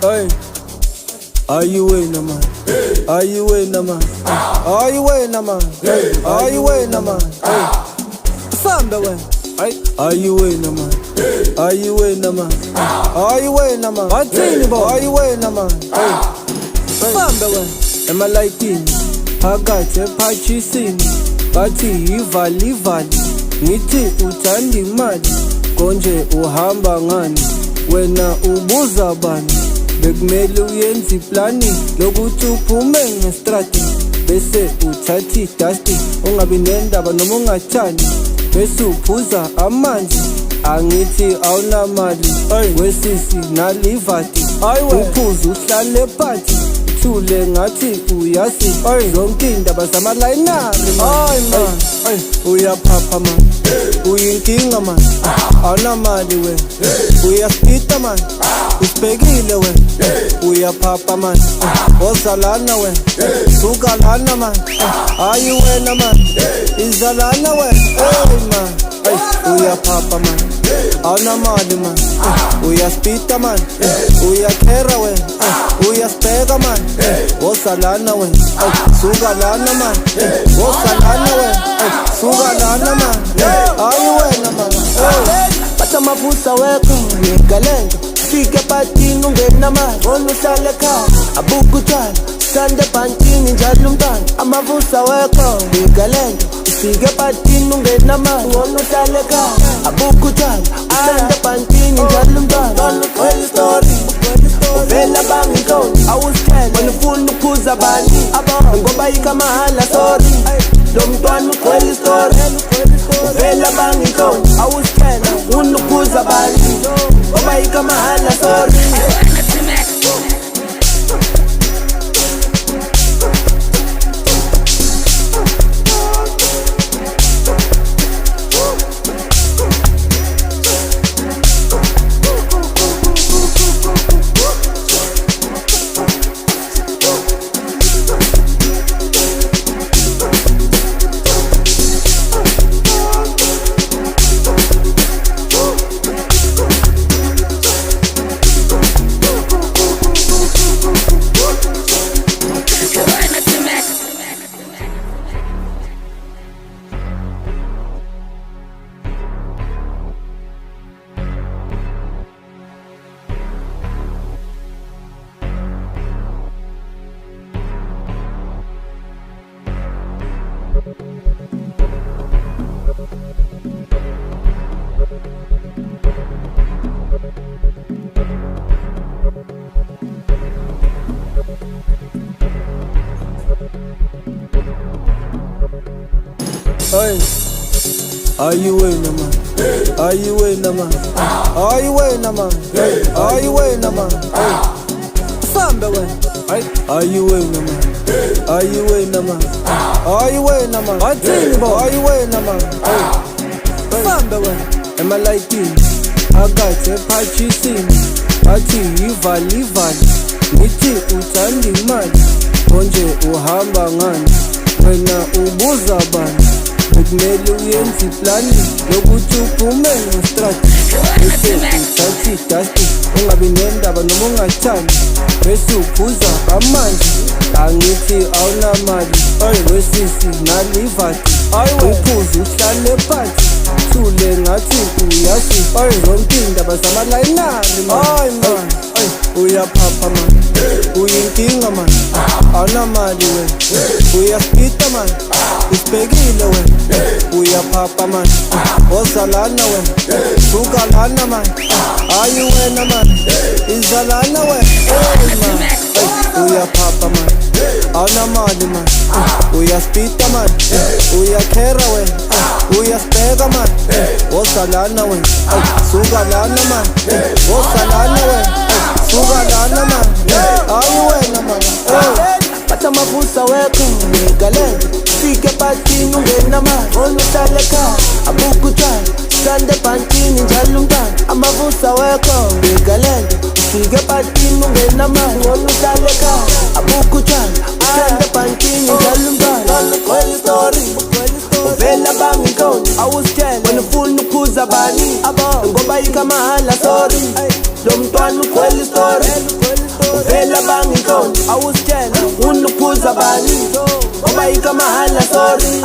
Hey, are you winner, man? Are you winner, man? Are you winner, man? Are you winner, man? Samba way. Are you winner, man? Are you winner, man? Are you winner, man? Are you winner, man? Samba way. Am I liking? Phakathi ephathisini bathi yivali ngithi uthanda imali konje uhamba ngani wena ubuza bani bekumele uyenze iplani lokuthi uphume ngestrati bese uthatha idasti ungabi nendaba noma ungathani bese uphuza amanzi angithi awunamali wesisi nalivati uphuza uhlale phansi thule ngathi uyazi zonke indaba zamalayinari man uyaphapha man uyinkinga man awunamali we uyaskita man usibhekile we uyaphapha man ozalana we sukalana man ayi wena man izalana we man uyaphapha man awunamali man uyaspita man uyakhera we uyasibheka man ozalana we sukalana man ozalana we sukalana man ayi wena man bathi amavusa wekho ngegalento fike patini ungena mali wona uhlale ekhaya abuka utshwala sande ebhantini njalo umntwana amavusa wekho ngegalento fike patini ungena mali wona uhlale ekhaya abuka utshwala sande ebhantini njalo umntwana well story uvela banginkoni awusithele wena ufuna ukuphuza bani ngoba ikamahala sorry lo mntwana well story uvela banginkoni awusithele ufuna ukuphuza bani ngoba ikamahala sorry Hey, are you winner, man? Are you winner, man? Are you winner, man? Are you winner, man? Samba way. Are you winner, man? Are you winner, man? Are you winner, man? Are you winner, man? Samba way. Am I liking? Phakathi ephathisini bathi yivali ngithi uthanda imali konje uhamba ngani wena ubuza bani bekumele uyenze iplani lokuthi uphume ngestrati bese uthatha idasti ungabi nendaba noma ungathani bese uphuza amanzi angithi awunamali wesisi nalivati uphuza uhlale phansi thule ngathi uyazi zonke indaba zamalayinari man uyaphapha man uyinkinga man awunamali we uyaskita man usibhekile we uyaphapha man ozalana we sukalana man ayi wena man izalana we man uyaphapha man awunamali man uyaspita man uyakhera we uyasibheka man ozalana we sukalana man ozalana we sukalana man ayi wena man bathi amavusa wekho ngegalento fike patini ungena mali wona uhlale ekhaya abuka utshwala sande ebhantini njalo umntwana amavusa wekho ngegalento fike patini ungena mali wona uhlale ekhaya abuka utshwala sande ebhantini njalo umntwana well story uvela banginkoni awusithele wena ufuna ukuphuza bani ngoba ikamahala sorry lo mntwana ukhwela story uvela bangihloni awusitshela unuphuza bani oba ikamahala sorry